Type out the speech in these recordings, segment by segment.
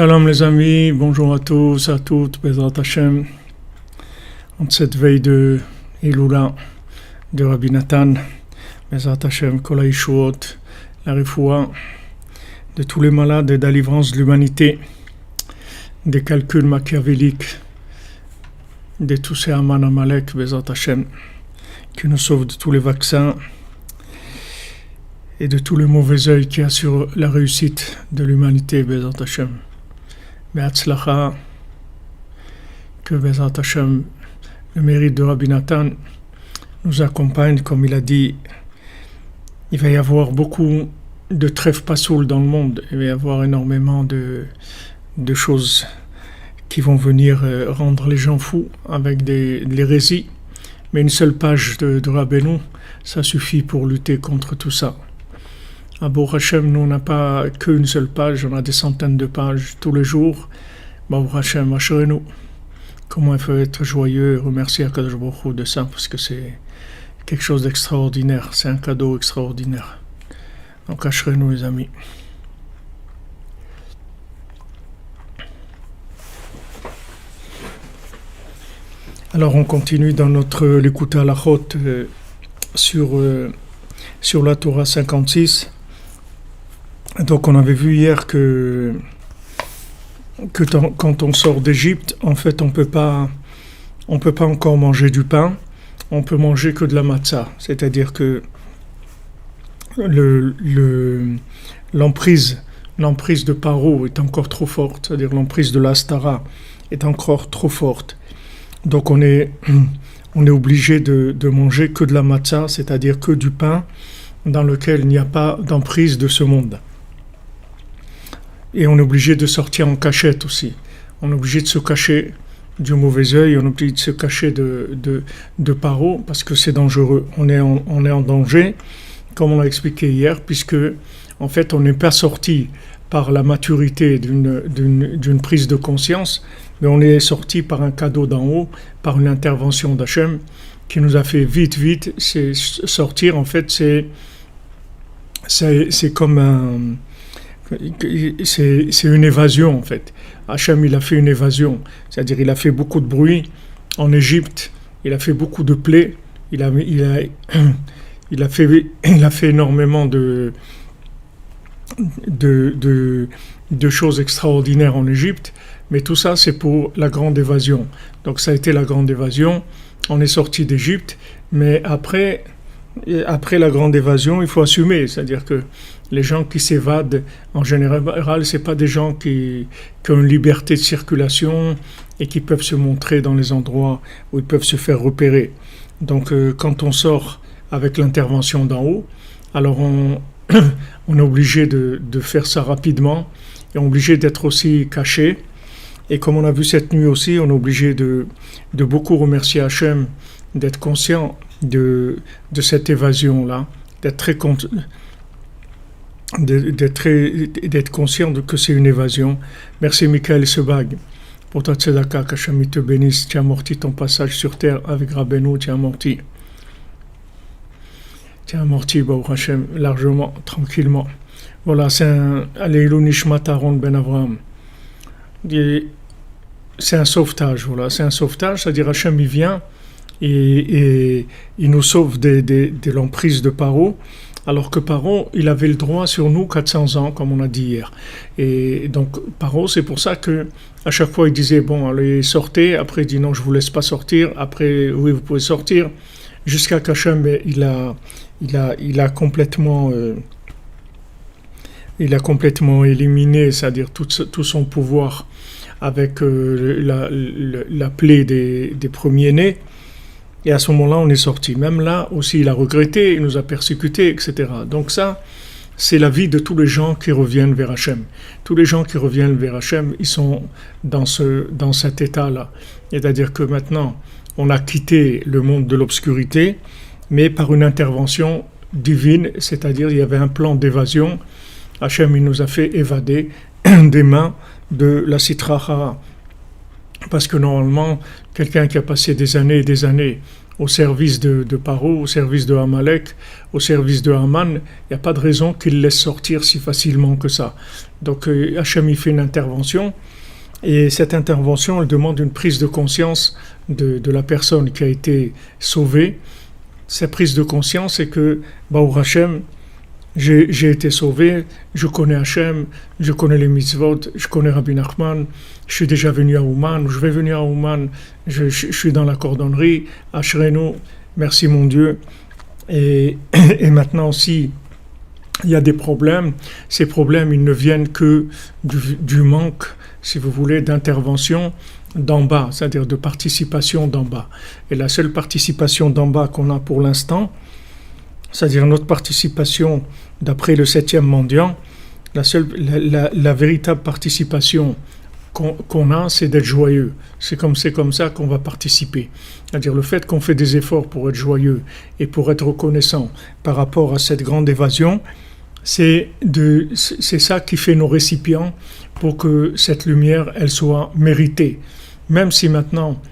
Shalom les amis, bonjour à tous, à toutes, Bezrat Hashem, en cette veille de Elula, de Rabbi Nathan, Bezrat Hashem, Kol HaYeshuot, la Refoua, de tous les malades et de la délivrance de l'humanité, des calculs machiavéliques, de tous ces Aman Amalek, Bezrat Hashem, qui nous sauve de tous les vaccins et de tous les mauvais œils qui assurent la réussite de l'humanité, Bezrat Hashem. Be'atzlacha, que Bezrat Hashem, le mérite de Rabbi Nathan nous accompagne, comme il a dit. Il va y avoir beaucoup de trèfles passoul dans le monde, il va y avoir énormément de choses qui vont venir rendre les gens fous avec de l'hérésie, mais une seule page de Rabbeinu, ça suffit pour lutter contre tout ça. À Baruch Hashem, nous on n'a pas qu'une seule page, on a des centaines de pages tous les jours. Baruch Hashem, assurez-nous. Comment il faut être joyeux et remercier Akadosh Baruch Hu de ça, parce que c'est quelque chose d'extraordinaire, c'est un cadeau extraordinaire. Donc assurez-nous les amis. Alors on continue dans notre l'écoute à la Chot sur la Torah 56. Donc on avait vu hier que quand on sort d'Égypte, en fait on peut pas encore manger du pain, on peut manger que de la matzah, c'est-à-dire que l'emprise de Paro est encore trop forte, c'est-à-dire l'emprise de l'Astara est encore trop forte. Donc on est obligé de manger que de la matzah, c'est-à-dire que du pain dans lequel il n'y a pas d'emprise de ce monde. Et on est obligé de sortir en cachette aussi. On est obligé de se cacher du mauvais œil, on est obligé de se cacher de Paro, parce que c'est dangereux. On est en danger, comme on l'a expliqué hier, puisque en fait on n'est pas sorti par la maturité d'une prise de conscience, mais on est sorti par un cadeau d'en haut, par une intervention d'Hachem, qui nous a fait vite sortir. En fait, c'est comme c'est une évasion en fait. Hachem, il a fait une évasion, c'est-à-dire il a fait beaucoup de bruit en Égypte, il a fait beaucoup de plaies, il a fait énormément de choses extraordinaires en Égypte, mais tout ça c'est pour la grande évasion. Donc ça a été la grande évasion, on est sorti d'Égypte, mais après la grande évasion, il faut assumer, c'est-à-dire que les gens qui s'évadent, en général, c'est pas des gens qui ont une liberté de circulation et qui peuvent se montrer dans les endroits où ils peuvent se faire repérer. Donc, quand on sort avec l'intervention d'en haut, alors on est obligé de faire ça rapidement et on est obligé d'être aussi caché. Et comme on a vu cette nuit aussi, on est obligé de beaucoup remercier Hachem, d'être conscient de cette évasion-là, d'être conscient que c'est une évasion. Merci Michael Sebag pour ta tzedaka, qu'Hachem te bénisse. Tu as amorti ton passage sur terre avec Rabbeinu, tu as amorti, Baruch Hashem, largement, tranquillement. Voilà, c'est un Aleilou Nishmat Aaron Ben Avraham. C'est un sauvetage, voilà, c'est un sauvetage, c'est-à-dire Hachem il vient et il nous sauve de l'emprise de Paro. Alors que Paro, il avait le droit sur nous 400 ans, comme on a dit hier. Et donc, Paro, c'est pour ça que à chaque fois, il disait, bon, allez, sortez. Après, il dit, non, je ne vous laisse pas sortir. Après, oui, vous pouvez sortir. Jusqu'à qu'Hachem, il a complètement éliminé, c'est-à-dire tout son pouvoir avec la plaie des premiers-nés. Et à ce moment-là, on est sorti. Même là aussi, il a regretté, il nous a persécutés, etc. Donc ça, c'est la vie de tous les gens qui reviennent vers Hachem. Tous les gens qui reviennent vers Hachem, ils sont dans cet état-là. C'est-à-dire que maintenant, on a quitté le monde de l'obscurité, mais par une intervention divine, c'est-à-dire il y avait un plan d'évasion. Hachem, il nous a fait évader des mains de la Sitra Hara, Parce que normalement, quelqu'un qui a passé des années et des années au service de Paro, au service de Amalek, au service de Haman, il n'y a pas de raison qu'il laisse sortir si facilement que ça. Donc Hachem il fait une intervention, et cette intervention elle demande une prise de conscience de la personne qui a été sauvée. Cette prise de conscience c'est que, Baruch Hachem, j'ai été sauvé, je connais Hachem, je connais les mitzvot, je connais Rabbi Nachman, je suis déjà venu à Ouman, je vais venir à Ouman, je suis dans la cordonnerie, Ashrenu, merci mon Dieu. Et maintenant aussi, il y a des problèmes. Ces problèmes, ils ne viennent que du manque, si vous voulez, d'intervention d'en bas, c'est-à-dire de participation d'en bas. Et la seule participation d'en bas qu'on a pour l'instant, c'est-à-dire notre participation d'après le 7e mendiant, la véritable participation qu'on a, c'est d'être joyeux. C'est comme ça qu'on va participer. C'est-à-dire le fait qu'on fait des efforts pour être joyeux et pour être reconnaissant par rapport à cette grande évasion, c'est ça qui fait nos récipients pour que cette lumière, elle soit méritée. Même si maintenant,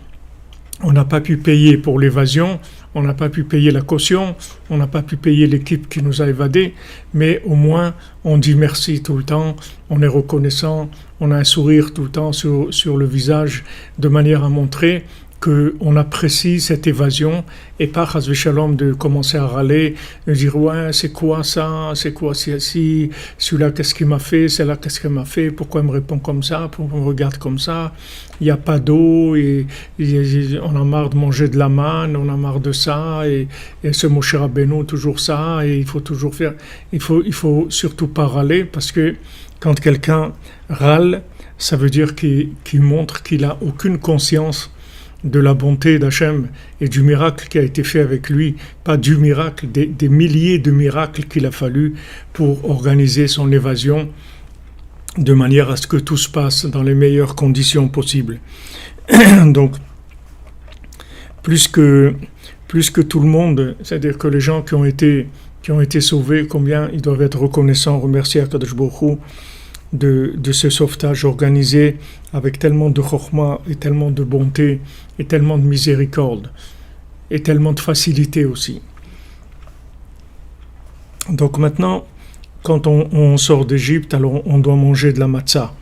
on n'a pas pu payer pour l'évasion, on n'a pas pu payer la caution, on n'a pas pu payer l'équipe qui nous a évadés, mais au moins on dit merci tout le temps, on est reconnaissant, on a un sourire tout le temps sur le visage, de manière à montrer qu'on apprécie cette évasion et pas chas v'shalom de commencer à râler, de dire ouais c'est quoi ça, c'est quoi si celui-là qu'est-ce qu'il m'a fait, celle-là qu'est-ce qu'elle m'a fait, pourquoi elle me répond comme ça, pourquoi elle me regarde comme ça, il n'y a pas d'eau et on a marre de manger de la manne, on a marre de ça et ce Moshe Rabbeinu toujours ça et il faut toujours faire, il faut surtout pas râler parce que quand quelqu'un râle, ça veut dire qu'il montre qu'il a aucune conscience de la bonté d'Hachem et du miracle qui a été fait avec lui, pas du miracle, des milliers de miracles qu'il a fallu pour organiser son évasion de manière à ce que tout se passe dans les meilleures conditions possibles. Donc, plus que tout le monde, c'est-à-dire que les gens qui ont été sauvés, combien ils doivent être reconnaissants, remercier Akadosh Baruch Hu de ce sauvetage organisé avec tellement de chokhma et tellement de bonté et tellement de miséricorde et tellement de facilité aussi. Donc maintenant, quand on sort d'Égypte, alors on doit manger de la matzah.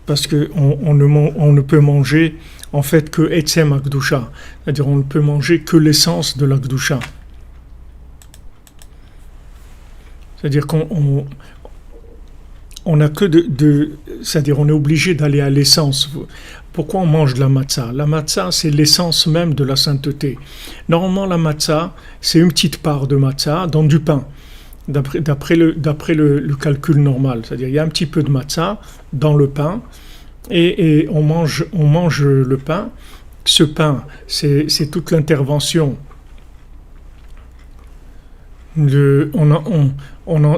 Parce qu'on ne peut manger en fait que Etzem Akdusha, c'est-à-dire on ne peut manger que l'essence de l'Akdusha. C'est-à-dire on a que c'est-à-dire on est obligé d'aller à l'essence. Pourquoi on mange de la matzah? La matzah, c'est l'essence même de la sainteté. Normalement, la matzah, c'est une petite part de matzah dans du pain, d'après le calcul normal. C'est-à-dire il y a un petit peu de matzah dans le pain et on mange le pain. Ce pain, c'est toute l'intervention.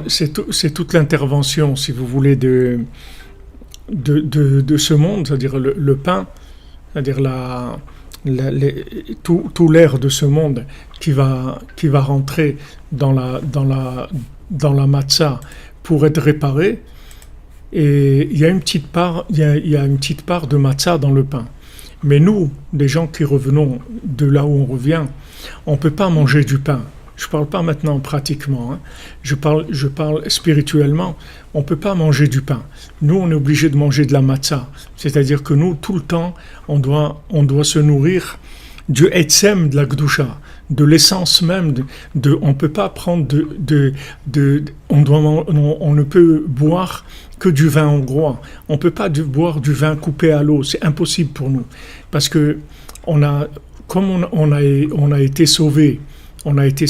C'est toute l'intervention, si vous voulez, de ce monde, c'est-à-dire le pain, c'est-à-dire tout l'air de ce monde qui va rentrer dans la matzah pour être réparé. Et il y a une petite part de matzah dans le pain. Mais nous, les gens qui revenons de là où on revient, on peut pas manger du pain. Je ne parle pas maintenant pratiquement, hein. Je parle spirituellement. On ne peut pas manger du pain. Nous, on est obligé de manger de la matzah. C'est-à-dire que nous, tout le temps, on doit se nourrir du etzem de la Gdusha, de l'essence même. On ne peut pas prendre on ne peut boire que du vin hongrois. On ne peut pas boire du vin coupé à l'eau. C'est impossible pour nous. Parce que comme on a été sauvés, on est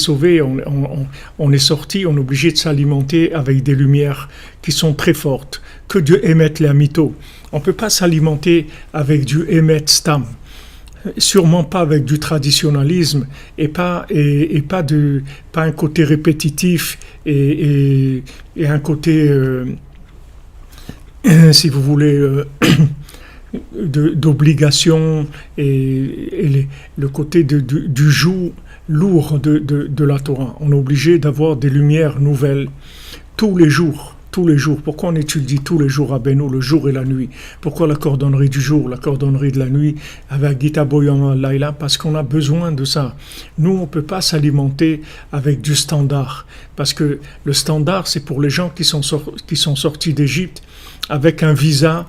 sorti, on est obligé de s'alimenter avec des lumières qui sont très fortes, que Dieu émette les mythos. On ne peut pas s'alimenter avec du émet stam, sûrement pas avec du traditionnalisme et pas un côté répétitif et un côté, si vous voulez, d'obligation et le côté du joug lourd de la Torah. On est obligé d'avoir des lumières nouvelles tous les jours. tous les jours. Pourquoi on étudie tous les jours Rabbeinu, le jour et la nuit? Pourquoi la cordonnerie du jour, la cordonnerie de la nuit, avec Gita Boyama Laila? Parce qu'on a besoin de ça. Nous, on ne peut pas s'alimenter avec du standard. Parce que le standard, c'est pour les gens qui sont sortis d'Égypte avec un visa,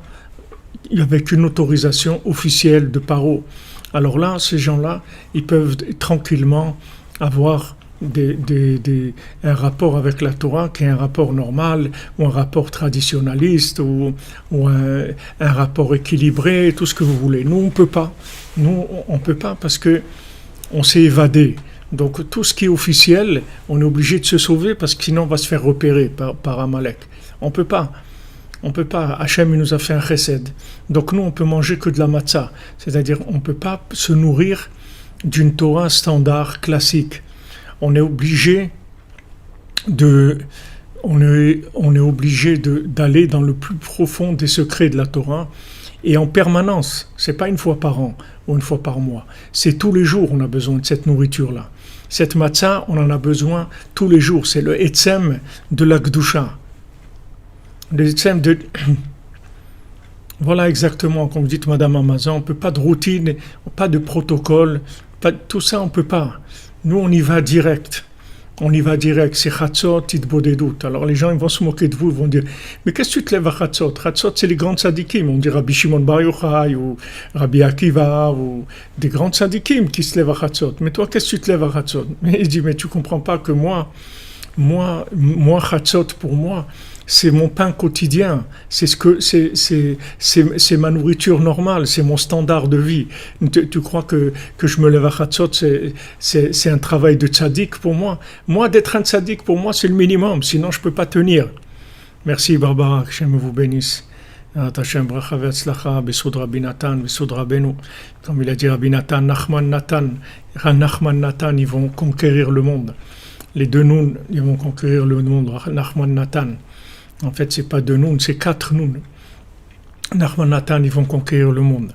avec une autorisation officielle de Paro. Alors là, ces gens-là, ils peuvent tranquillement avoir un rapport avec la Torah qui est un rapport normal ou un rapport traditionnaliste ou un rapport équilibré, tout ce que vous voulez. Nous, on peut pas. Nous, on peut pas parce que on s'est évadé. Donc tout ce qui est officiel, on est obligé de se sauver parce que sinon on va se faire repérer par Amalek. On peut pas. On peut pas. Hachem il nous a fait un chesed. Donc nous, on peut manger que de la matzah. C'est-à-dire, on peut pas se nourrir d'une Torah standard classique. On est obligé d'aller dans le plus profond des secrets de la Torah et en permanence. C'est pas une fois par an ou une fois par mois. C'est tous les jours on a besoin de cette nourriture-là. Cette matzah, on en a besoin tous les jours. C'est le etzem de la Gdusha. Le etzem de... Voilà exactement, comme vous dites Madame Amazon, on peut pas de routine, pas de protocole, tout ça on peut pas. Nous, on y va direct. On y va direct. C'est Chatzot, Titbodedut. Alors, les gens, ils vont se moquer de vous. Ils vont dire, mais qu'est-ce que tu te lèves à Chatzot? Chatzot, c'est les grands tzadikim. On dit Rabbi Shimon Bar Yochai ou Rabbi Akiva ou des grands tzadikim qui se lèvent à Chatzot. Mais toi, qu'est-ce que tu te lèves à Chatzot? Mais il dit, mais tu comprends pas que moi, Chatzot, pour moi, c'est mon pain quotidien, c'est ma nourriture normale, c'est mon standard de vie. Tu crois que je me lève à Chatzot, c'est un travail de tzaddik pour moi? Moi, d'être un tzaddik, pour moi, c'est le minimum, sinon je ne peux pas tenir. Merci Barbara, que Hashem vous bénisse. Hashem bracha ve'atzlacha, besud Rabbi Natan, besud Rabbeinu. Comme il a dit Rabbi Natan, Nachman Natan, ils vont conquérir le monde. Les deux Noun, ils vont conquérir le monde, Nachman Natan. En fait, c'est pas deux Noun, c'est 4 Noun. Nachman Natan, ils vont conquérir le monde.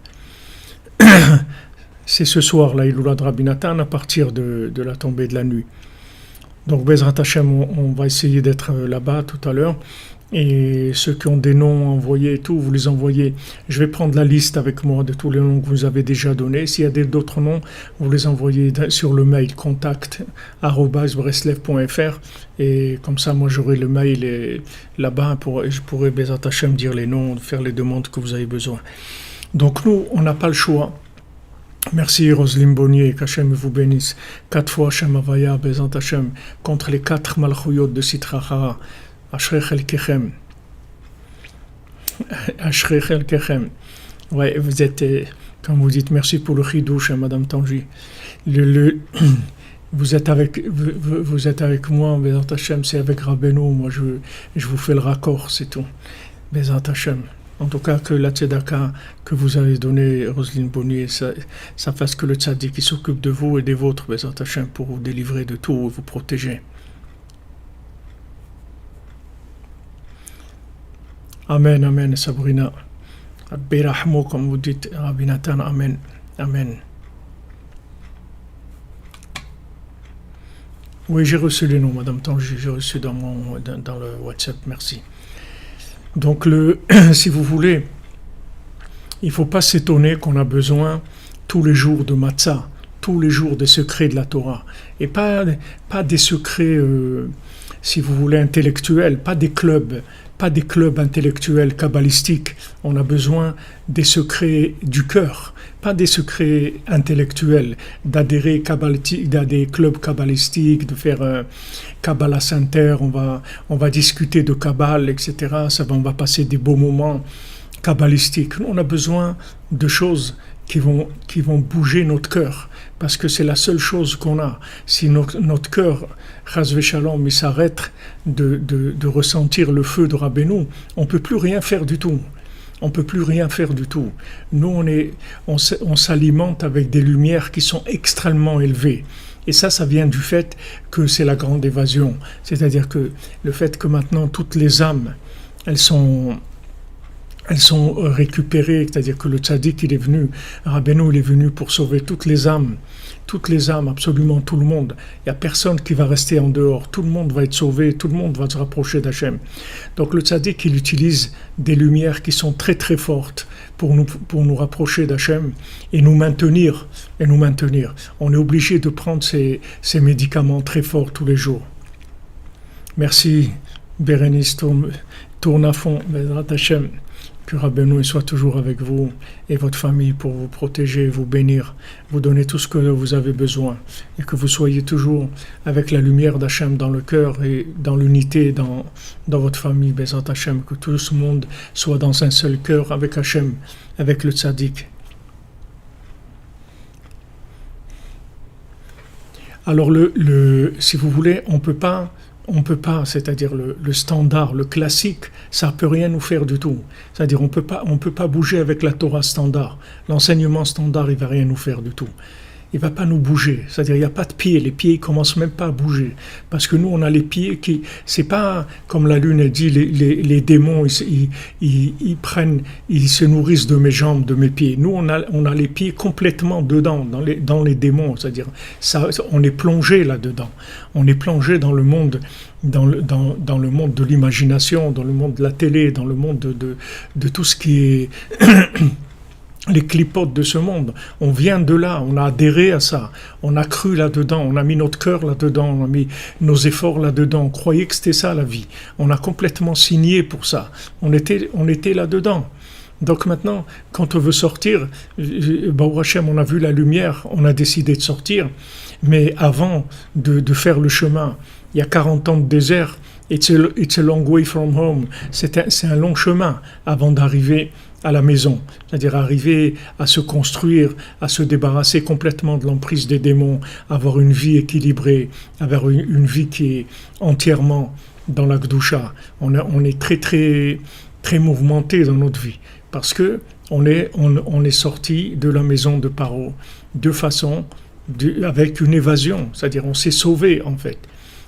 C'est ce soir, la Iloula de Rabbi Natan, à partir de la tombée de la nuit. Donc, Bezrat Hashem, on va essayer d'être là-bas tout à l'heure. Et ceux qui ont des noms envoyés et tout, vous les envoyez. Je vais prendre la liste avec moi de tous les noms que vous avez déjà donnés. S'il y a d'autres noms, vous les envoyez sur le mail contact@breslev.fr et comme ça, moi j'aurai le mail là-bas et je pourrai Bezrat Hashem dire les noms, faire les demandes que vous avez besoin. Donc nous, on n'a pas le choix. Merci Roselyne Bonnier, qu'Hachem vous bénisse. 4 fois Hashem Havaya, Bezrat Hashem, contre les 4 malchouyot de Sitra Achara. Ashrei Chelkechem. Ashrei Chelkechem. Ouais, vous êtes, comme vous dites, merci pour le chidouche, Madame Tangi. Vous êtes avec moi, Bezrat Hashem, c'est avec Rabbeinu. Moi, je vous fais le raccord, c'est tout. Bezrat Hashem. En tout cas, que la tzedaka que vous avez donnée, Roselyne Bonnier, ça fasse que le tzaddik qui s'occupe de vous et des vôtres, Bezrat Hashem, pour vous délivrer de tout et vous protéger. Amen, amen, Sabrina. Berahmo, comme vous dites, Rabbi Natan, amen, amen. Oui, j'ai reçu les noms, Madame Tangi, j'ai reçu dans le WhatsApp, merci. Donc, si vous voulez, il ne faut pas s'étonner qu'on a besoin tous les jours de matzah, tous les jours des secrets de la Torah. Et pas des secrets, si vous voulez, intellectuels, pas des clubs intellectuels kabbalistiques. On a besoin des secrets du cœur, pas des secrets intellectuels, d'adhérer à des clubs kabbalistiques, de faire un Kabbalah Center, on va discuter de Kabbale, etc. On va passer des beaux moments kabbalistiques. Nous, on a besoin de choses qui vont bouger notre cœur, parce que c'est la seule chose qu'on a. Si notre cœur, Chas v'Shalom, il s'arrête de ressentir le feu de Rabbeinu, on ne peut plus rien faire du tout. On peut plus rien faire du tout. Nous, on s'alimente avec des lumières qui sont extrêmement élevées. Et ça vient du fait que c'est la grande évasion. C'est-à-dire que le fait que maintenant toutes les âmes, elles sont elles sont récupérées, c'est-à-dire que le tzaddik, il est venu, Rabbeinu, il est venu pour sauver toutes les âmes, absolument tout le monde. Il n'y a personne qui va rester en dehors, tout le monde va être sauvé, tout le monde va se rapprocher d'Hachem. Donc le tzaddik, il utilise des lumières qui sont très très fortes pour nous rapprocher d'Hachem et nous maintenir. On est obligé de prendre ces médicaments très forts tous les jours. Merci, Bérénice, tourne à fond, Bezrat Hachem. Que Rabbeinu soit toujours avec vous et votre famille pour vous protéger, vous bénir, vous donner tout ce que vous avez besoin et que vous soyez toujours avec la lumière d'Hachem dans le cœur et dans l'unité dans votre famille, Bezrat Hachem, que tout ce monde soit dans un seul cœur avec Hachem, avec le tzaddik. Alors si vous voulez, on peut pas, c'est-à-dire le standard, le classique, ça peut rien nous faire du tout. C'est-à-dire on peut pas bouger avec la Torah standard. L'enseignement standard, il va rien nous faire du tout. Il va pas nous bouger. C'est-à-dire il n'y a pas de pieds. Les pieds, ils commencent même pas à bouger. Parce que nous, on a les pieds qui, c'est pas comme la lune a dit, les démons, ils se nourrissent de mes jambes, de mes pieds. Nous, on a les pieds complètement dedans, dans les démons. C'est-à-dire, on est plongé là-dedans. On est plongé dans le monde, dans le monde de l'imagination, dans le monde de la télé, dans le monde de tout ce qui est les clipotes de ce monde. On vient de là, on a adhéré à ça, on a cru là-dedans, on a mis notre cœur là-dedans, on a mis nos efforts là-dedans, on croyait que c'était ça la vie. On a complètement signé pour ça. On était là-dedans. Donc maintenant, quand on veut sortir, Baruch Hashem, on a vu la lumière, on a décidé de sortir, mais avant de faire le chemin, il y a 40 ans de désert, it's a long way from home, c'est un long chemin avant d'arriver à la maison, c'est-à-dire arriver à se construire, à se débarrasser complètement de l'emprise des démons, avoir une vie équilibrée, avoir une vie qui est entièrement dans la Gdusha. On est très très très mouvementé dans notre vie parce que on est sorti de la maison de Paro de façon avec une évasion, c'est-à-dire on s'est sauvé en fait.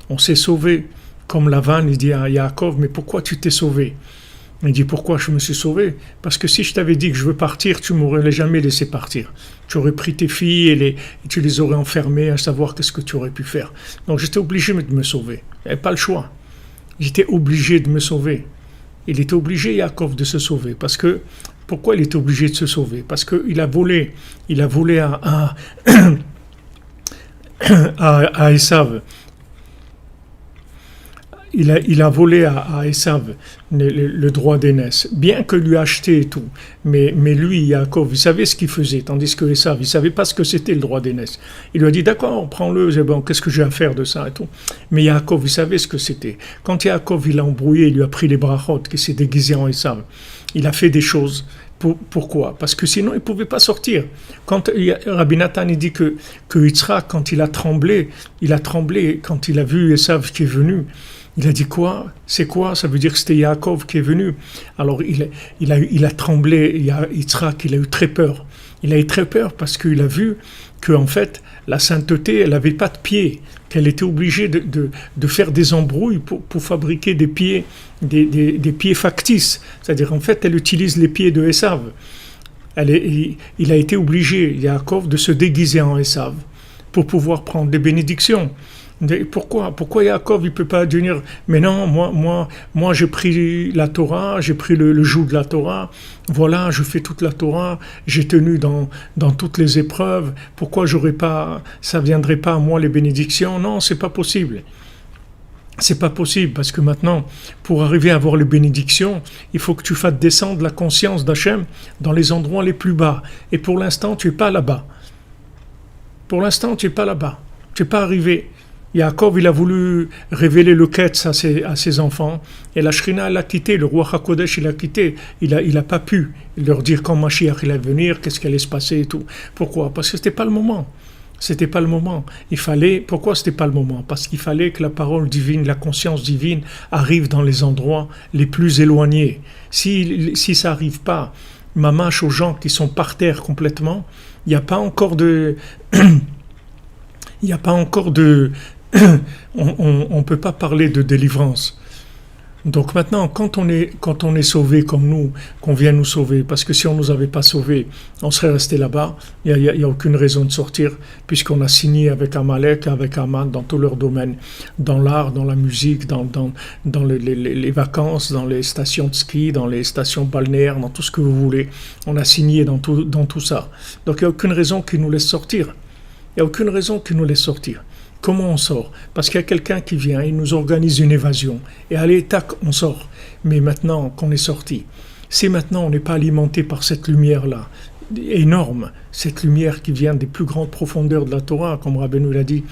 On s'est sauvé comme Lavan, il dit à Yaakov, mais pourquoi tu t'es sauvé? Il dit, pourquoi je me suis sauvé? Parce que si je t'avais dit que je veux partir, tu m'aurais jamais laissé partir. Tu aurais pris tes filles et tu les aurais enfermées à savoir qu'est-ce que tu aurais pu faire. Donc j'étais obligé de me sauver. Il n'y avait pas le choix. J'étais obligé de me sauver. Il était obligé, Yaakov, de se sauver. Parce que, pourquoi il était obligé de se sauver? Parce qu'il a volé à Esav. Il a volé à Esav le droit d'aînesse, bien que lui a acheté et tout. Mais lui, Yaakov, il savait ce qu'il faisait, tandis que Esav, il ne savait pas ce que c'était le droit d'aînesse. Il lui a dit, d'accord, prends-le, bon, qu'est-ce que j'ai à faire de ça et tout. Mais Yaakov, il savait ce que c'était. Quand Yaakov, il a embrouillé, il lui a pris les brachot, qui s'est déguisé en Esav, il a fait des choses. Pourquoi? Parce que sinon, il ne pouvait pas sortir. Quand Rabbi Nathan il dit que Yitzhak, quand il a tremblé quand il a vu Esav qui est venu. Il a dit quoi? C'est quoi? Ça veut dire que c'était Yaakov qui est venu. Alors il a tremblé, Yitzhak, il a eu très peur. Il a eu très peur parce qu'il a vu que en fait, la sainteté, elle n'avait pas de pieds, qu'elle était obligée de faire des embrouilles pour fabriquer des pieds, des pieds factices. C'est-à-dire, en fait, elle utilise les pieds de Esav. Il a été obligé, Yaakov, de se déguiser en Esav pour pouvoir prendre des bénédictions. Pourquoi Yaakov il peut pas dire mais non, moi j'ai pris la Torah, j'ai pris le joug de la Torah, voilà, je fais toute la Torah, j'ai tenu dans toutes les épreuves, pourquoi ça viendrait pas à moi les bénédictions? Non, c'est pas possible. C'est pas possible parce que maintenant, pour arriver à avoir les bénédictions, il faut que tu fasses descendre la conscience d'Hachem dans les endroits les plus bas. Et pour l'instant, tu es pas là-bas. Tu es pas arrivé. Yaakov, il a voulu révéler le Ketz à ses enfants, et la Shrina, elle l'a quitté, le roi HaKodesh, il l'a quitté, il a pas pu leur dire quand Mashiach il allait venir, qu'est-ce qui allait se passer et tout. Pourquoi? Parce que c'était pas le moment. Pourquoi c'était pas le moment? Parce qu'il fallait que la parole divine, la conscience divine arrive dans les endroits les plus éloignés. Si ça arrive pas, mamache aux gens qui sont par terre complètement, il n'y a pas encore de... on ne peut pas parler de délivrance. Donc maintenant, quand on est sauvé comme nous, qu'on vient nous sauver, parce que si on ne nous avait pas sauvés, on serait resté là-bas, il y a aucune raison de sortir, puisqu'on a signé avec Amalek, avec Aman, dans tous leurs domaines, dans l'art, dans la musique, dans les vacances, dans les stations de ski, dans les stations balnéaires, dans tout ce que vous voulez. On a signé dans tout ça. Donc il n'y a aucune raison qu'ils nous laisse sortir. Il n'y a aucune raison qu'ils nous laisse sortir. Comment on sort? Parce qu'il y a quelqu'un qui vient, il nous organise une évasion. Et allez, tac, on sort. Mais maintenant qu'on est sorti, si maintenant on n'est pas alimenté par cette lumière-là, énorme, cette lumière qui vient des plus grandes profondeurs de la Torah, comme Rabbeinu l'a dit,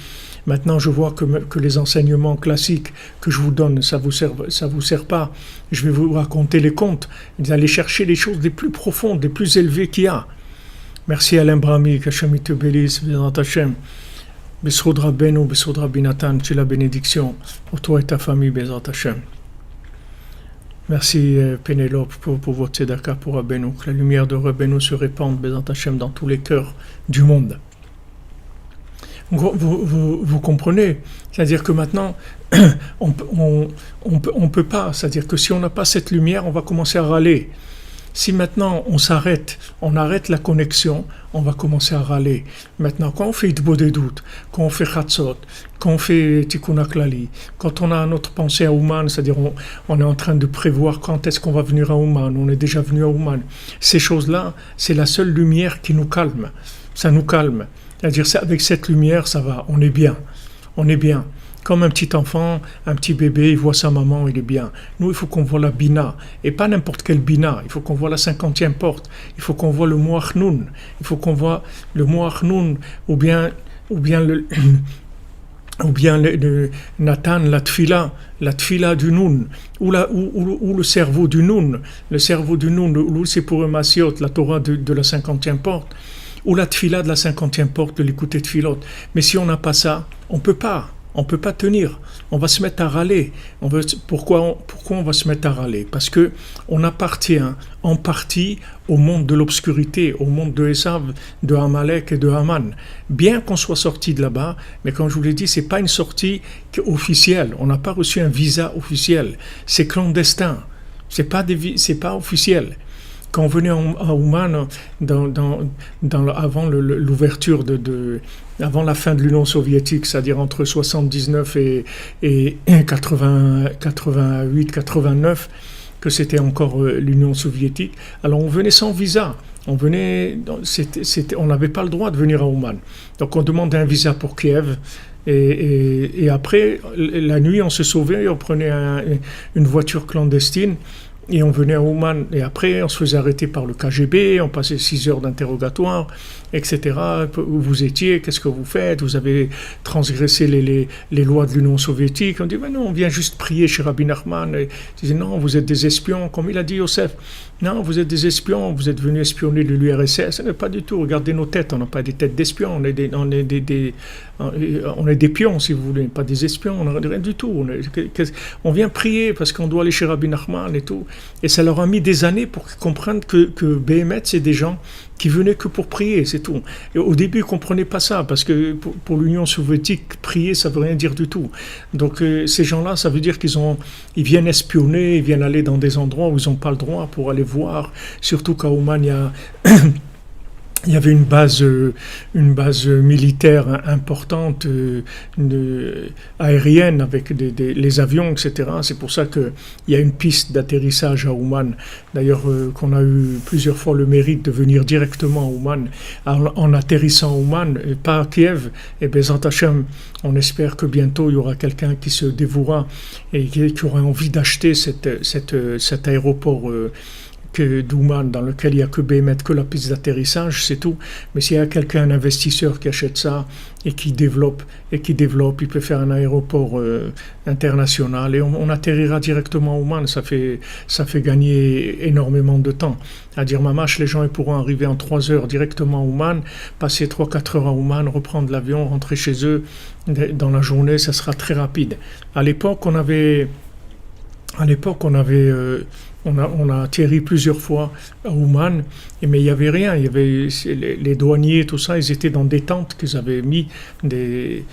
maintenant je vois que les enseignements classiques que je vous donne, ça vous sert pas. Je vais vous raconter les contes. Vous allez chercher les choses les plus profondes, les plus élevées qu'il y a. Merci Alain Brahmi, qu'Hachem te bénisse, Bézant Hachem. Bessoud Rabbeinu, Bessoud Rabbi Nathan, tu la bénédiction pour toi et ta famille, Bézant Hachem. Merci Pénélope pour votre tzedaka pour Rabbeinu, que la lumière de Rabbeinu se répande, Bézant Hachem, dans tous les cœurs du monde. Vous comprenez? C'est-à-dire que maintenant, on peut pas, c'est-à-dire que si on n'a pas cette lumière, on va commencer à râler. Si maintenant on s'arrête, on arrête la connexion, on va commencer à râler. Maintenant, quand on fait Hitbo des doutes, quand on fait Chatzot, quand on fait Tikkun HaKlali, quand on a notre pensée à Ouman, c'est-à-dire on est en train de prévoir quand est-ce qu'on va venir à Ouman, on est déjà venu à Ouman. Ces choses-là, c'est la seule lumière qui nous calme. Ça nous calme. C'est-à-dire avec cette lumière, ça va, on est bien. On est bien. Comme un petit enfant, un petit bébé, il voit sa maman, il est bien. Nous, il faut qu'on voit la Bina. Et pas n'importe quelle Bina. Il faut qu'on voit la 50e porte. Il faut qu'on voit le mot Achnoun. Il faut qu'on voit le mot Achnoun. Ou bien le Nathan, la tfila du Noun, ou le cerveau du Noun, ou c'est pour Masiot, la Torah de la 50e porte, ou la tfila de la 50e porte, de l'écouter tfilot. Mais si on n'a pas ça, on peut pas tenir. On va se mettre à râler. Pourquoi on va se mettre à râler? Parce que on appartient en partie au monde de l'obscurité, au monde de Esav, de Amalek et de Haman. Bien qu'on soit sorti de là-bas, mais comme je vous l'ai dit, c'est pas une sortie officielle. On n'a pas reçu un visa officiel. C'est clandestin. C'est pas officiel. Quand on venait à Ouman, avant l'ouverture avant la fin de l'Union soviétique, c'est-à-dire entre 79 et 88, 89, que c'était encore l'Union soviétique, alors on venait sans visa. On n'avait pas le droit de venir à Ouman. Donc on demandait un visa pour Kiev. Et après, la nuit, on se sauvait, on prenait une voiture clandestine. Et on venait à Ouman, et après on se faisait arrêter par le KGB, on passait 6 heures d'interrogatoire, etc. Où vous étiez, qu'est-ce que vous faites? Vous avez transgressé les lois de l'Union soviétique. On dit, mais non, on vient juste prier chez Rabbi Nachman. Et ils disaient, non, vous êtes des espions, comme il a dit Yosef. Non, vous êtes des espions, vous êtes venus espionner l'URSS. Pas du tout, regardez nos têtes, on n'a pas des têtes d'espions, on est des pions, si vous voulez, pas des espions, on n'a rien du tout. On vient prier parce qu'on doit aller chez Rabbi Nachman et tout. Et ça leur a mis des années pour qu'ils comprennent que Béhémet, c'est des gens qui venaient que pour prier, c'est tout. Et au début, ils ne comprenaient pas ça, parce que pour l'Union soviétique, prier, ça ne veut rien dire du tout. Donc ces gens-là, ça veut dire ils viennent espionner, ils viennent aller dans des endroits où ils n'ont pas le droit pour aller voir, surtout qu'à Ouman, il y avait une base militaire importante aérienne avec les avions, etc. C'est pour ça qu'il y a une piste d'atterrissage à Ouman. D'ailleurs, qu'on a eu plusieurs fois le mérite de venir directement à Ouman. En atterrissant à Ouman, et pas à Kiev, et Bézant Hachem, on espère que bientôt il y aura quelqu'un qui se dévouera et qui aura envie d'acheter cet aéroport d'Ouman, dans lequel il n'y a que Béhémet, que la piste d'atterrissage, c'est tout. Mais s'il y a quelqu'un, un investisseur qui achète ça et qui développe, il peut faire un aéroport international et on atterrira directement à Ouman. Ça fait gagner énormément de temps. À dire Mamash, les gens ils pourront arriver en 3 heures directement à Ouman, passer 3-4 heures à Ouman, reprendre l'avion, rentrer chez eux. Dans la journée, ça sera très rapide. À l'époque, on avait on a atterri plusieurs fois à Ouman, mais il n'y avait rien. Il y avait les douaniers, tout ça, ils étaient dans des tentes qu'ils avaient mis, des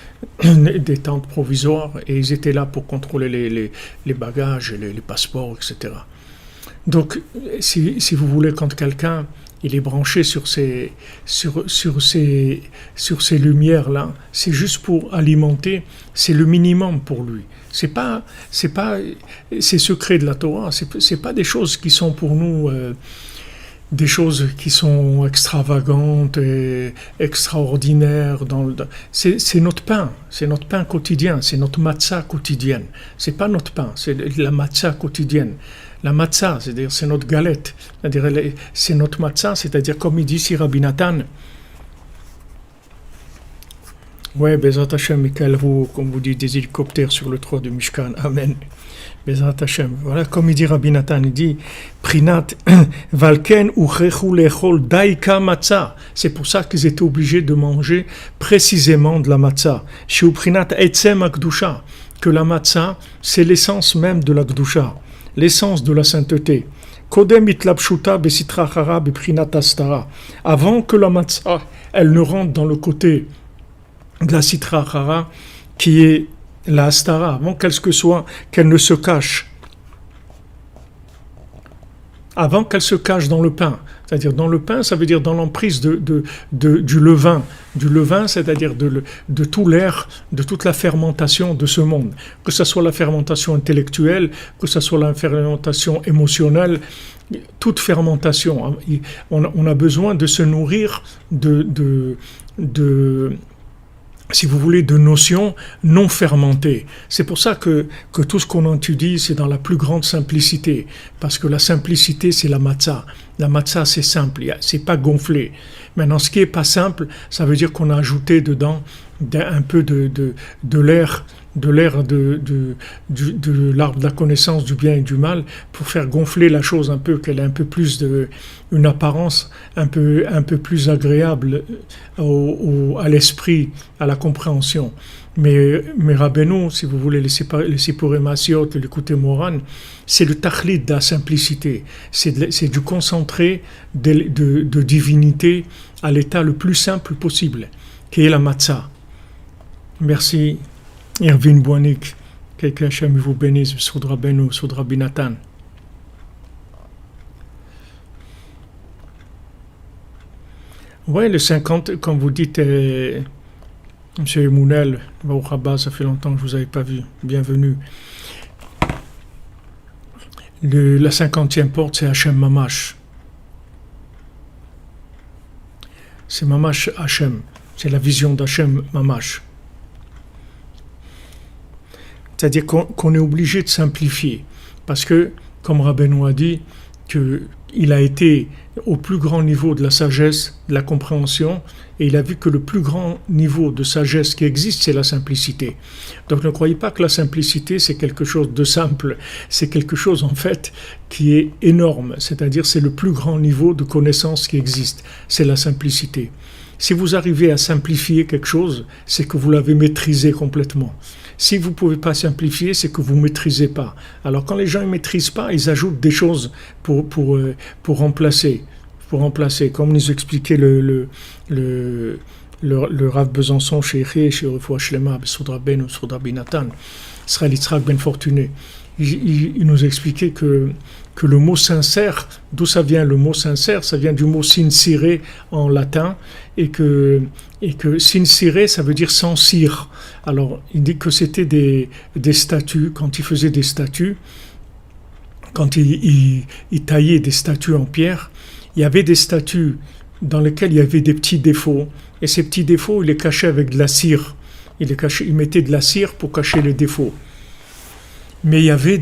tentes provisoires, et ils étaient là pour contrôler les bagages, les passeports, etc. Donc, si vous voulez, quand quelqu'un il est branché sur ces lumières-là, c'est juste pour alimenter, c'est le minimum pour lui. C'est ces secrets de la Torah, c'est pas des choses qui sont pour nous des choses qui sont extravagantes et extraordinaires. C'est notre pain quotidien, c'est notre matzah quotidienne. C'est pas notre pain, c'est la matzah quotidienne. La matzah, c'est-à-dire c'est notre galette, c'est-à-dire c'est notre matzah, c'est-à-dire comme il dit ici Rabbi Nathan. Ouais, Bezrat Hashem, Michael Roux, comme vous dites, des hélicoptères sur le toit du Mishkan. Amen. Bezrat Hashem. Voilà, comme il dit Rabbi Nathan, il dit Prinat Valken uchechu lechol daika matzah. C'est pour ça qu'ils étaient obligés de manger précisément de la matzah. Chez Prinat etzem akdusha, que la matzah, c'est l'essence même de la kdusha, l'essence de la sainteté. Kodem itlapshuta besitra chara beprinat astara. Avant que la matzah, elle ne rentre dans le côté de la sitra chara, qui est la astara, avant qu'elle ne se cache, avant qu'elle se cache dans le pain. C'est-à-dire dans le pain, ça veut dire dans l'emprise du levain. Du levain, c'est-à-dire de tout l'air, de toute la fermentation de ce monde. Que ce soit la fermentation intellectuelle, que ce soit la fermentation émotionnelle, toute fermentation. On a besoin de se nourrir si vous voulez, de notions non fermentées. C'est pour ça que tout ce qu'on étudie, c'est dans la plus grande simplicité. Parce que la simplicité, c'est la matzah. La matzah, c'est simple, c'est pas gonflé. Maintenant, ce qui est pas simple, ça veut dire qu'on a ajouté dedans un peu de l'air, de l'arbre de la connaissance du bien et du mal, pour faire gonfler la chose un peu, qu'elle ait un peu plus une apparence un peu plus agréable à l'esprit, à la compréhension. Mais Rabbeinu, si vous voulez, les Sipurei Maasiot, l'écouter Moran, c'est le tachlit de la simplicité, c'est du concentré de divinité à l'état le plus simple possible, qui est la matzah. Merci, Irvine Boinik, que Hachem vous bénisse, Soudra Benu, Soudra Binatan. Ouais, le 50, comme vous dites, Monsieur Emounel, ça fait longtemps que je ne vous avais pas vu, bienvenue. La 50e porte, c'est Hachem Mamash. C'est Mamash Hachem, c'est la vision d'Hachem Mamash. C'est-à-dire qu'on est obligé de simplifier. Parce que, comme Rabbeinu a dit, qu'il a été au plus grand niveau de la sagesse, de la compréhension, et il a vu que le plus grand niveau de sagesse qui existe, c'est la simplicité. Donc ne croyez pas que la simplicité, c'est quelque chose de simple. C'est quelque chose, en fait, qui est énorme. C'est-à-dire, c'est le plus grand niveau de connaissance qui existe. C'est la simplicité. Si vous arrivez à simplifier quelque chose, c'est que vous l'avez maîtrisé complètement. Si vous ne pouvez pas simplifier, c'est que vous ne maîtrisez pas. Alors quand les gens ne maîtrisent pas, ils ajoutent des choses pour remplacer. Comme nous expliquait le Rav Besançon chez Refoua Shlema, Soudra Ben ou Soudra Binatan, Israël Yitzhak Ben Fortuné. Il nous expliquait que le mot sincère, d'où ça vient le mot sincère, ça vient du mot sincere en latin, et que sincere, ça veut dire sans cire. Alors, il dit que c'était des statues, quand il faisait des statues, quand il taillait des statues en pierre, il y avait des statues dans lesquelles il y avait des petits défauts, et ces petits défauts, il les cachait avec de la cire. Il mettait de la cire pour cacher les défauts. Mais il y avait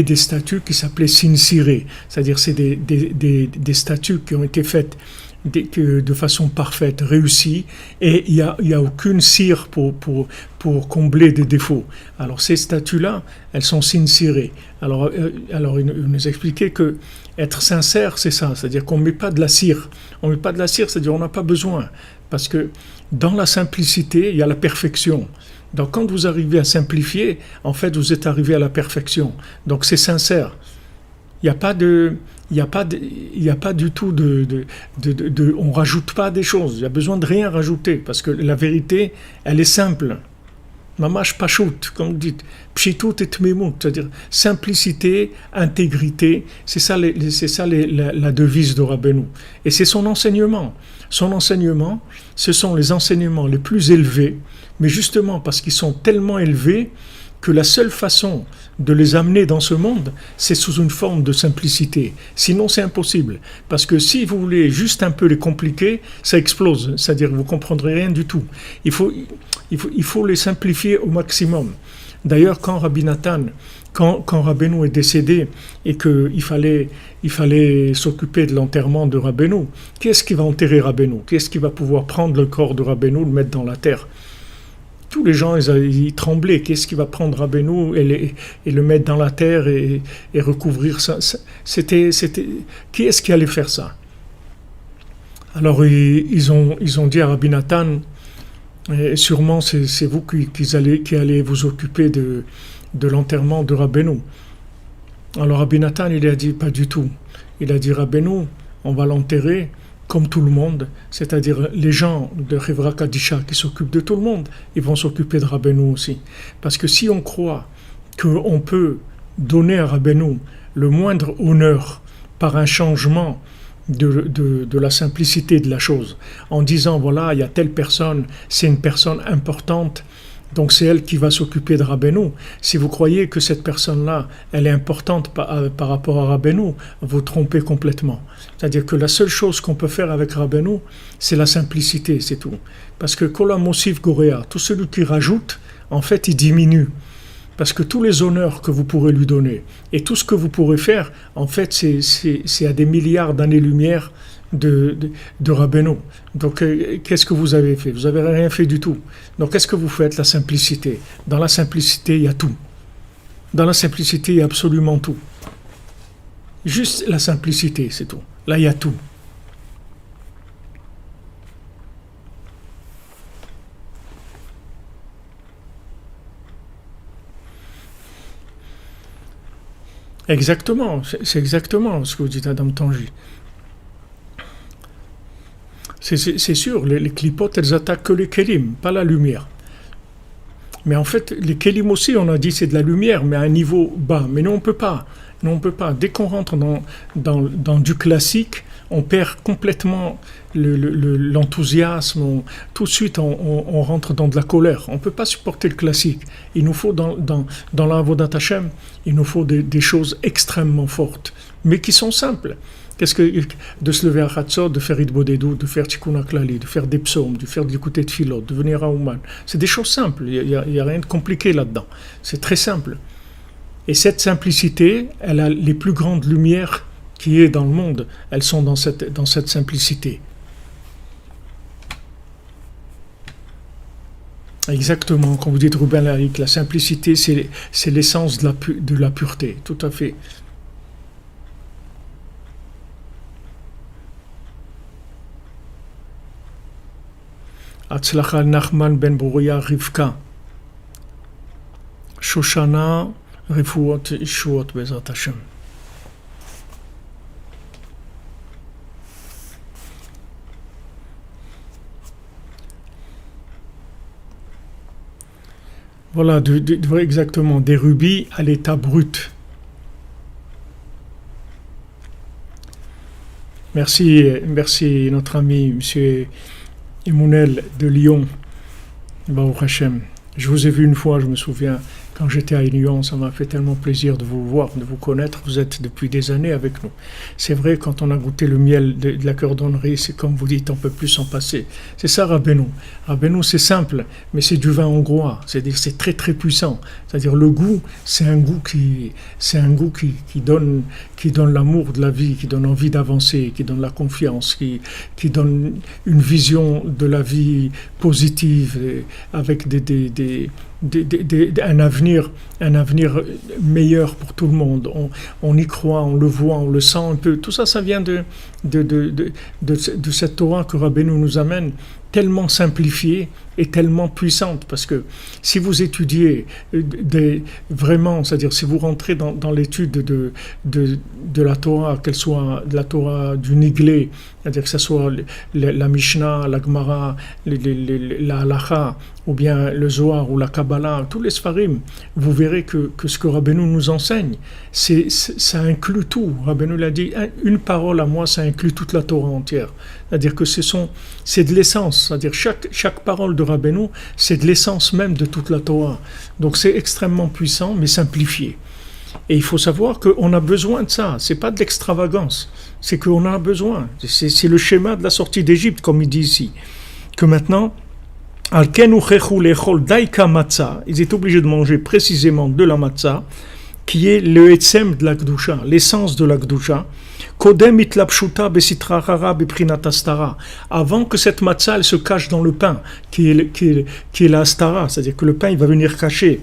des statues qui s'appelaient sincere, c'est-à-dire c'est des statues qui ont été faites de façon parfaite, réussie, et il y a aucune cire pour combler des défauts. Alors ces statues-là, elles sont sincere. Alors il nous expliquait que être sincère, c'est ça, c'est-à-dire qu'on ne met pas de la cire. On ne met pas de la cire, c'est-à-dire on n'a pas besoin, parce que dans la simplicité, il y a la perfection. Donc quand vous arrivez à simplifier, en fait vous êtes arrivé à la perfection. Donc c'est sincère. Il n'y a pas de, il y a pas de, il y a pas du tout on rajoute pas des choses. Il y a besoin de rien rajouter parce que la vérité, elle est simple. Mamash Pachout, comme vous dites, Pshitut et Tmimut, c'est-à-dire simplicité, intégrité, c'est ça, la devise de Rabbeinu. Et c'est son enseignement. Son enseignement, ce sont les enseignements les plus élevés, mais justement parce qu'ils sont tellement élevés que la seule façon de les amener dans ce monde, c'est sous une forme de simplicité. Sinon, c'est impossible. Parce que si vous voulez juste un peu les compliquer, ça explose. C'est-à-dire que vous ne comprendrez rien du tout. Il faut les simplifier au maximum. D'ailleurs, quand Rabbi Nathan, quand Rabbeinu est décédé et qu'il fallait s'occuper de l'enterrement de Rabbeinu, qui est-ce qui va enterrer Rabbeinu? Qui est-ce qui va pouvoir prendre le corps de Rabbeinu et le mettre dans la terre? Tous les gens, ils tremblaient. Qu'est-ce qui va prendre Rabbeinu et le mettre dans la terre et recouvrir ça? Qui est-ce qui allait faire ça? Alors, ils ont dit à Rabbi Nathan, sûrement c'est vous qui allez vous occuper de l'enterrement de Rabbeinu. Alors Rabbi Nathan, il a dit pas du tout. Il a dit Rabbeinu, on va l'enterrer comme tout le monde, c'est-à-dire les gens de Chevra Kadisha qui s'occupent de tout le monde, ils vont s'occuper de Rabbeinu aussi. Parce que si on croit qu'on peut donner à Rabbeinu le moindre honneur par un changement de la simplicité de la chose, en disant voilà, il y a telle personne, c'est une personne importante, donc c'est elle qui va s'occuper de Rabbeinu. Si vous croyez que cette personne-là, elle est importante par rapport à Rabbeinu, vous trompez complètement. C'est-à-dire que la seule chose qu'on peut faire avec Rabbeinu, c'est la simplicité, c'est tout. Parce que Kola Mosif Gorea, tout celui qui rajoute, en fait, il diminue. Parce que tous les honneurs que vous pourrez lui donner et tout ce que vous pourrez faire, en fait, c'est à des milliards d'années-lumière de Rabbeinu. Donc, qu'est-ce que vous avez fait? Vous n'avez rien fait du tout. Donc, qu'est-ce que vous faites? La simplicité. Dans la simplicité, il y a tout. Dans la simplicité, il y a absolument tout. Juste la simplicité, c'est tout. Là, il y a tout. Exactement, c'est exactement ce que vous dites, Adam Tangi. C'est sûr, les clipotes, elles attaquent que les kélim, pas la lumière. Mais en fait, les kélim aussi, on a dit c'est de la lumière, mais à un niveau bas. Mais nous, on ne peut pas. Nous, on peut pas. Dès qu'on rentre dans du classique, on perd complètement l'enthousiasme. Tout de suite, on rentre dans de la colère. On ne peut pas supporter le classique. Il nous faut, dans l'Avodat Hashem, il nous faut des choses extrêmement fortes, mais qui sont simples. Qu'est-ce que de se lever à Chatzot, de faire Idbodedou, de faire Tikkun HaKlali, de faire des psaumes, de faire de l'écouter de Tfilot, de venir à Ouman. C'est des choses simples, il y a rien de compliqué là-dedans. C'est très simple. Et cette simplicité, elle a les plus grandes lumières qui est dans le monde. Elles sont dans cette simplicité. Exactement, quand vous dites Ruben Larik, la simplicité, c'est l'essence de la pureté, tout à fait. Atzlacha Nachman ben Brouya Rivka Shoshana Refuot Ishuot Bezrat Hashem. Voilà, exactement, des rubis à l'état brut. Merci notre ami M. Emounel de Lyon, Baruch Hashem. Je vous ai vu une fois, je me souviens, quand j'étais à Lyon, ça m'a fait tellement plaisir de vous voir, de vous connaître. Vous êtes depuis des années avec nous. C'est vrai, quand on a goûté le miel de la cordonnerie, c'est comme vous dites, on ne peut plus s'en passer. C'est ça Rabbeinu. Rabbeinu, c'est simple, mais c'est du vin hongrois. C'est-à-dire, c'est très très puissant. C'est-à-dire, le goût, c'est un goût qui donne l'amour de la vie, qui donne envie d'avancer, qui donne la confiance, qui donne une vision de la vie positive, avec un avenir meilleur pour tout le monde. On y croit, on le voit, on le sent un peu. Tout ça, ça vient de cette Torah que Rabbeinu nous amène, tellement simplifiée est tellement puissante, parce que si vous étudiez vraiment, c'est-à-dire si vous rentrez dans l'étude de la Torah, qu'elle soit de la Torah du Niglé, c'est-à-dire que ce soit la Mishnah, la Gemara, la Halacha, ou bien le Zohar ou la Kabbalah, tous les Sfarim, vous verrez que ce que Rabbeinu nous enseigne, ça inclut tout. Rabbeinu l'a dit, une parole à moi, ça inclut toute la Torah entière. C'est-à-dire que c'est de l'essence. C'est-à-dire chaque parole de Rabbeinu, c'est de l'essence même de toute la Torah. Donc c'est extrêmement puissant, mais simplifié. Et il faut savoir qu'on a besoin de ça. C'est pas de l'extravagance. C'est qu'on a besoin. C'est le schéma de la sortie d'Égypte, comme il dit ici. Que maintenant, ils étaient obligés de manger précisément de la matzah, qui est le etzem de la Kedusha, l'essence de la Kedusha, avant que cette matzah elle se cache dans le pain, qui est la astara, c'est-à-dire que le pain il va venir cacher.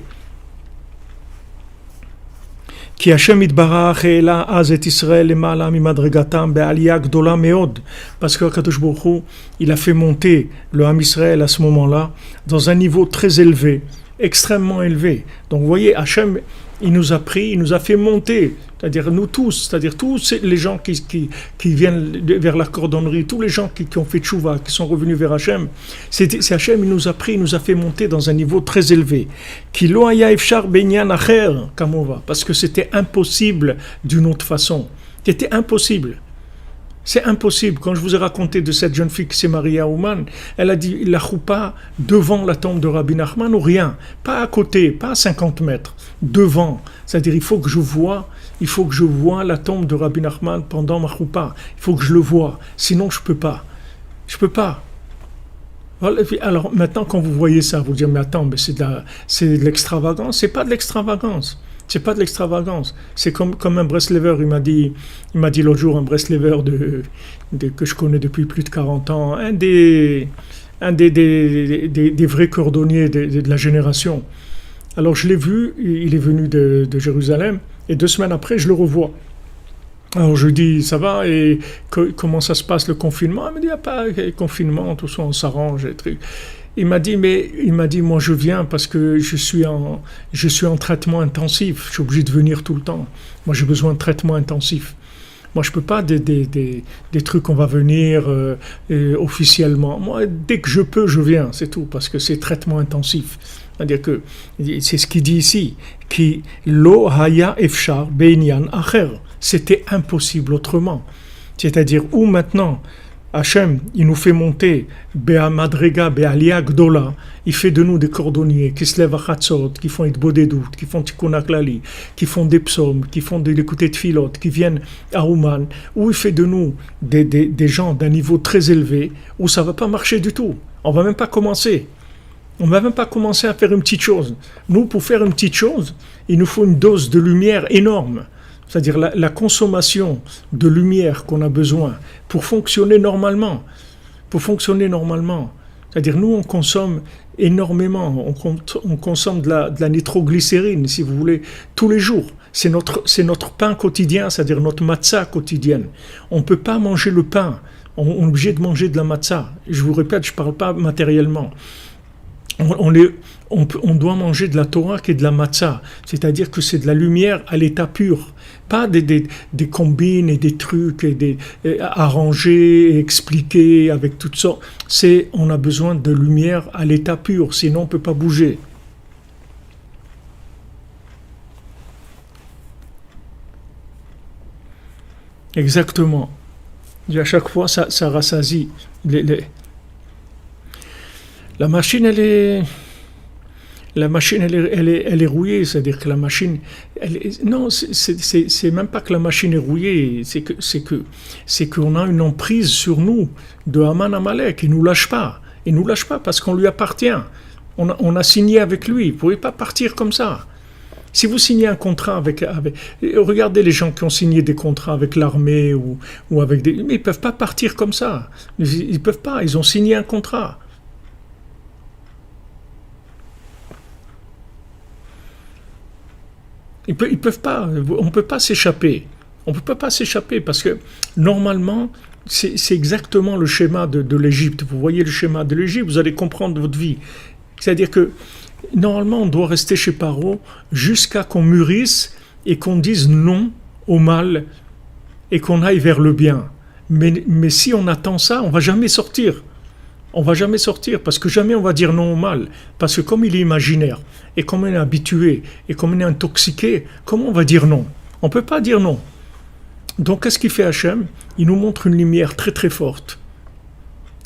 כי השם יתברך העלה אז את ישראל למעלה ממדרגתם בעלייה גדולה מאוד. Parce que Kadosh Baruch Hu, il a fait monter le Ham Israël à ce moment-là dans un niveau très élevé, extrêmement élevé. Donc vous voyez, Hachem, il nous a pris, il nous a fait monter, c'est-à-dire nous tous, c'est-à-dire tous les gens qui viennent vers la cordonnerie, tous les gens qui ont fait tchouva, qui sont revenus vers Hachem, c'est Hachem, il nous a pris, il nous a fait monter dans un niveau très élevé. Parce que c'était impossible d'une autre façon. C'était impossible. C'est impossible. Quand je vous ai raconté de cette jeune fille qui s'est mariée à Ouman, elle a dit la choupa devant la tombe de Rabbi Nachman ou rien, pas à côté, pas à 50 mètres, devant. C'est-à-dire il faut que je vois la tombe de Rabbi Nachman pendant ma choupa. Il faut que je le vois, sinon je peux pas. Je peux pas. Alors maintenant quand vous voyez ça, vous dites mais attends, mais c'est de l'extravagance. C'est pas de l'extravagance. C'est pas de l'extravagance. C'est comme un Breslever, il m'a dit l'autre jour, un Breslever que je connais depuis plus de 40 ans, un des vrais cordonniers de la génération. Alors je l'ai vu, il est venu de Jérusalem, et 2 semaines après, je le revois. Alors je dis, ça va, et comment ça se passe le confinement? Il me dit, il n'y a pas de confinement, tout ça, on s'arrange, et trucs. Il m'a dit, moi je viens parce que je suis en traitement intensif. Je suis obligé de venir tout le temps. Moi j'ai besoin de traitement intensif. Moi je peux pas des trucs qu'on va venir officiellement. Moi dès que je peux je viens, c'est tout, parce que c'est traitement intensif. C'est-à-dire que c'est ce qu'il dit ici, qui lo haya efshar beinyan acher. C'était impossible autrement. C'est-à-dire où maintenant Hachem, il nous fait monter Be'a Madrega, Be'alia Gdola, il fait de nous des cordonniers qui se lèvent à Chatzot, qui font Itbodedut, qui font Tikkun HaKlali, qui font des psaumes, qui font de l'écouter de filote, qui viennent à Ouman, où il fait de nous des gens d'un niveau très élevé, où ça ne va pas marcher du tout. On ne va même pas commencer. On ne va même pas commencer à faire une petite chose. Nous, pour faire une petite chose, il nous faut une dose de lumière énorme. C'est-à-dire la consommation de lumière qu'on a besoin pour fonctionner normalement. C'est-à-dire nous, on consomme énormément. On consomme de la nitroglycérine, si vous voulez, tous les jours. C'est notre pain quotidien, c'est-à-dire notre matzah quotidienne. On ne peut pas manger le pain. On est obligé de manger de la matzah. Je vous répète, je ne parle pas matériellement. On doit manger de la Torah qui est de la matzah, c'est-à-dire que c'est de la lumière à l'état pur, pas des combines et des trucs et arrangés et expliqués avec toutes sortes. On a besoin de lumière à l'état pur, sinon on ne peut pas bouger. Exactement. Et à chaque fois, ça rassasie. La machine, elle est rouillée, c'est-à-dire que la machine, non, c'est même pas que la machine est rouillée, c'est qu'on a une emprise sur nous de Haman Amalek. Il nous lâche pas parce qu'on lui appartient. On a signé avec lui. Vous pouvez pas partir comme ça. Si vous signez un contrat avec regardez les gens qui ont signé des contrats avec l'armée ou avec mais ils peuvent pas partir comme ça. Ils peuvent pas. Ils ont signé un contrat. Ils peuvent pas, on ne peut pas s'échapper. On ne peut pas s'échapper parce que normalement, c'est exactement le schéma de l'Égypte. Vous voyez le schéma de l'Égypte, vous allez comprendre votre vie. C'est-à-dire que normalement, on doit rester chez Paro jusqu'à qu'on mûrisse et qu'on dise non au mal et qu'on aille vers le bien. Mais si on attend ça, on ne va jamais sortir. On ne va jamais sortir parce que jamais on va dire non au mal. Parce que comme il est imaginaire et comme on est habitué et comme on est intoxiqué, comment on va dire non? On ne peut pas dire non. Donc qu'est-ce qu'il fait Hachem? Il nous montre une lumière très très forte.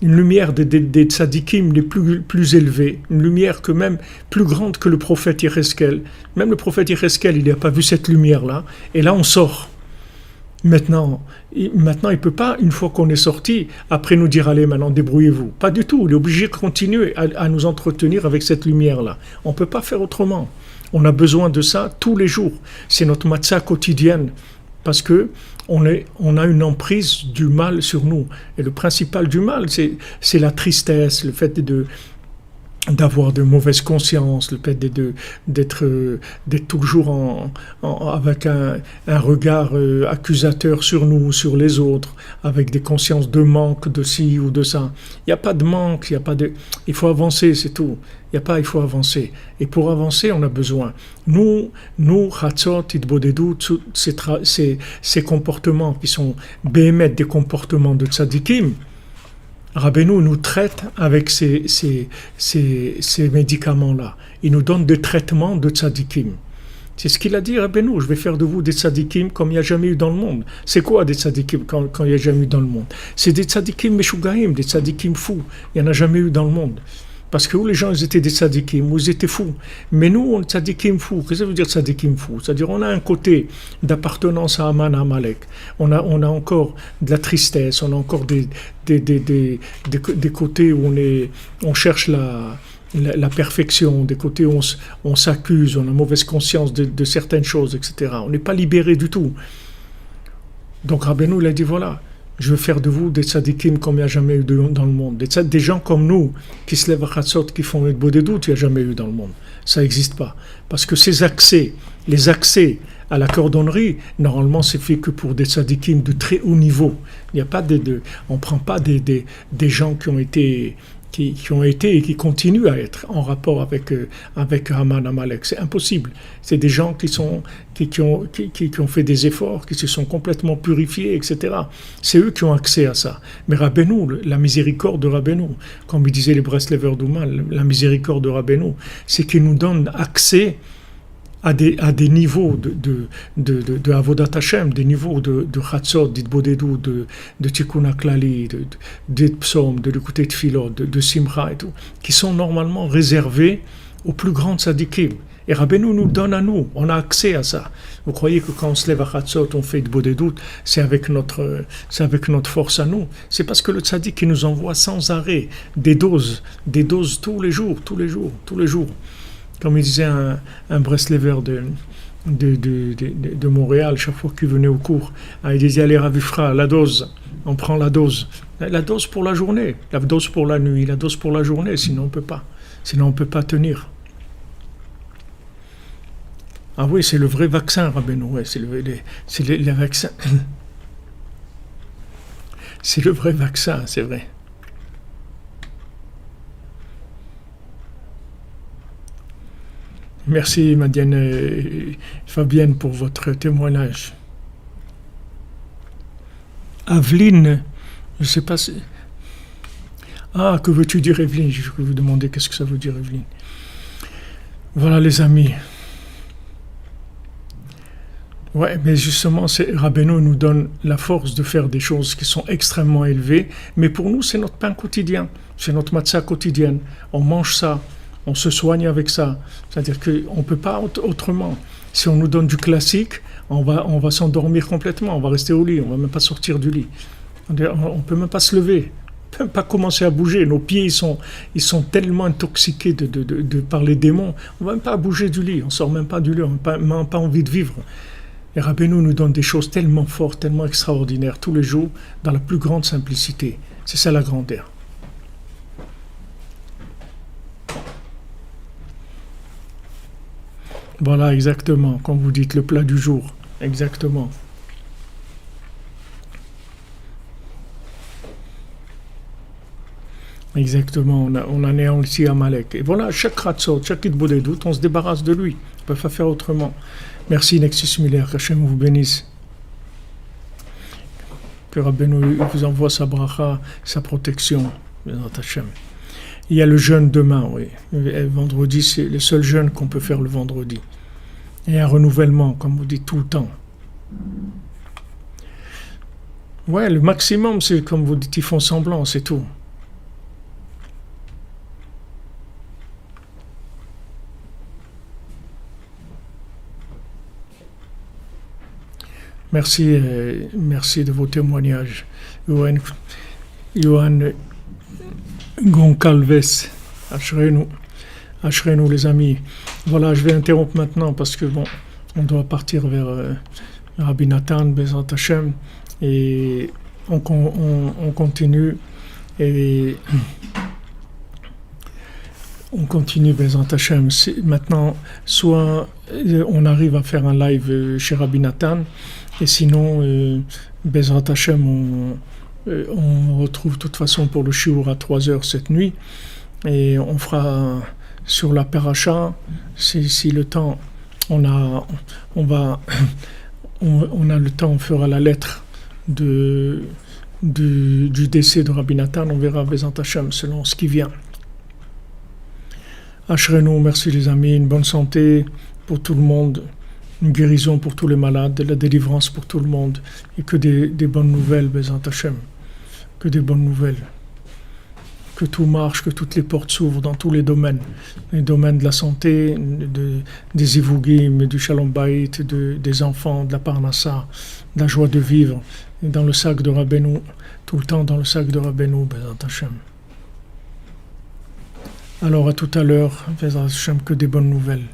Une lumière des tzadikim les plus élevés, une lumière que même plus grande que le prophète Yecheskel. Même le prophète Yecheskel, il n'a pas vu cette lumière-là. Et là, on sort. Maintenant, il ne peut pas, une fois qu'on est sorti, après nous dire, allez, maintenant, débrouillez-vous. Pas du tout. Il est obligé de continuer à nous entretenir avec cette lumière-là. On ne peut pas faire autrement. On a besoin de ça tous les jours. C'est notre matzah quotidienne. Parce que on a une emprise du mal sur nous. Et le principal du mal, c'est la tristesse, le fait d'avoir de mauvaises consciences, le fait d'être toujours avec un regard accusateur sur nous, sur les autres, avec des consciences de manque de ci ou de ça. Il n'y a pas de manque, il faut avancer, c'est tout. Il faut avancer. Et pour avancer, on a besoin. Nous, Chatzot, Itbodedut, ces comportements qui sont béhémet des comportements de tzadikim, Rabbeinu nous traite avec ces médicaments-là. Il nous donne des traitements de tzadikim. C'est ce qu'il a dit, Rabbeinu, je vais faire de vous des tzadikim comme il n'y a jamais eu dans le monde. C'est quoi des tzadikim quand il n'y a jamais eu dans le monde? C'est des tzadikim meshugaim, des tzadikim fous. Il n'y en a jamais eu dans le monde. Parce que où les gens ils étaient des tzadikim, où ils étaient fous. Mais nous, on est tzadikim fous. Qu'est-ce que ça veut dire tzadikim fous? C'est-à-dire on a un côté d'appartenance à Aman, à Amalek. On a encore de la tristesse, on a encore des côtés où on cherche la perfection, des côtés où on s'accuse, on a mauvaise conscience de certaines choses, etc. On n'est pas libéré du tout. Donc Rabbeinu, il a dit voilà, je veux faire de vous des tzadikim comme il n'y a jamais eu dans le monde. Des gens comme nous, qui se lèvent à Chatzot, qui font une bodédoute, il n'y a jamais eu dans le monde. Ça n'existe pas. Parce que les accès à la cordonnerie, normalement, c'est fait que pour des tzadikim de très haut niveau. Il n'y a pas on ne prend pas des gens qui ont été et qui continuent à être en rapport avec Haman Amalek. C'est impossible. C'est des gens qui ont fait des efforts, qui se sont complètement purifiés, etc. C'est eux qui ont accès à ça. Mais Rabbeinu, la miséricorde de Rabbeinu, comme il disait les Breslevers d'Ouman, la miséricorde de Rabbeinu, c'est qu'il nous donne accès à des niveaux de Avodat Hashem, des niveaux de Chatzot, d'Itbodedut, de Tikkun HaKlali, de Psaume, de l'écouter Tfilot, de Simcha et tout, qui sont normalement réservés aux plus grands tzadikim. Et Rabbeinu nous donne à nous, on a accès à ça. Vous croyez que quand on se lève à Chatzot, on fait Itbodedut, c'est avec notre force à nous. C'est parce que le tzadik qui nous envoie sans arrêt des doses tous les jours. Comme il disait un Breslever de Montréal, chaque fois qu'il venait au cours, il disait allez Ravifra, la dose, on prend la dose. La dose pour la journée, la dose pour la nuit, la dose pour la journée, sinon on ne peut pas. Sinon on ne peut pas tenir. Ah oui, c'est le vrai vaccin, Rabbeinu, ouais, c'est le vaccin. C'est le vrai vaccin, c'est vrai. Merci, Madiane et Fabienne, pour votre témoignage. Aveline, je ne sais pas si... Ah, que veux-tu dire, Evelyne? Je vais vous demander qu'est-ce que ça veut dire, Evelyne. Voilà, les amis. Ouais, mais justement, Rabbeinu nous donne la force de faire des choses qui sont extrêmement élevées, mais pour nous, c'est notre pain quotidien, c'est notre matzah quotidienne. On mange ça. On se soigne avec ça. C'est-à-dire qu'on ne peut pas autrement. Si on nous donne du classique, on va s'endormir complètement. On va rester au lit. On ne va même pas sortir du lit. On ne peut même pas se lever. On ne peut même pas commencer à bouger. Nos pieds, ils sont tellement intoxiqués par les démons. On ne va même pas bouger du lit. On ne sort même pas du lit. On n'a même pas envie de vivre. Et Rabbeinu nous donne des choses tellement fortes, tellement extraordinaires, tous les jours, dans la plus grande simplicité. C'est ça la grandeur. Voilà, exactement, comme vous dites, le plat du jour. Exactement. Exactement, on anéantit Amalek. Et voilà, chaque Khatsot, chaque Idboudedout, on se débarrasse de lui. On ne peut pas faire autrement. Merci Nexus Miller, qu'Hachem vous bénisse. Que Rabbeinu vous envoie sa bracha, sa protection. Il y a le jeûne demain, oui. Et vendredi, c'est le seul jeûne qu'on peut faire le vendredi. Et un renouvellement, comme vous dites, tout le temps. Ouais, le maximum, c'est comme vous dites, ils font semblant, c'est tout. Merci, merci de vos témoignages. Johan Goncalves, Ashrenu les amis. Voilà, je vais interrompre maintenant parce que bon, on doit partir vers Rabbi Nathan, Bezrat Hashem, et on continue et on continue Bezrat Hashem. Maintenant, soit on arrive à faire un live chez Rabbi Nathan, et sinon, Bezrat Hashem, on retrouve de toute façon pour le shiur à 3h cette nuit, et on fera sur la paracha, si le temps, on a le temps, on fera la lettre du décès de Rabbi Nathan, on verra Bezrat Hashem selon ce qui vient. Ashrenu, merci les amis, une bonne santé pour tout le monde, une guérison pour tous les malades, de la délivrance pour tout le monde, et que des bonnes nouvelles, Bezrat Hashem, que des bonnes nouvelles, que tout marche, que toutes les portes s'ouvrent dans tous les domaines de la santé, des Ivugim, du Shalom Bayit, des enfants, de la Parnassa, de la joie de vivre, et dans le sac de Rabbeinu, tout le temps dans le sac de Rabbeinu, Bezrat Hashem. Alors à tout à l'heure, Bezrat Hashem, que des bonnes nouvelles.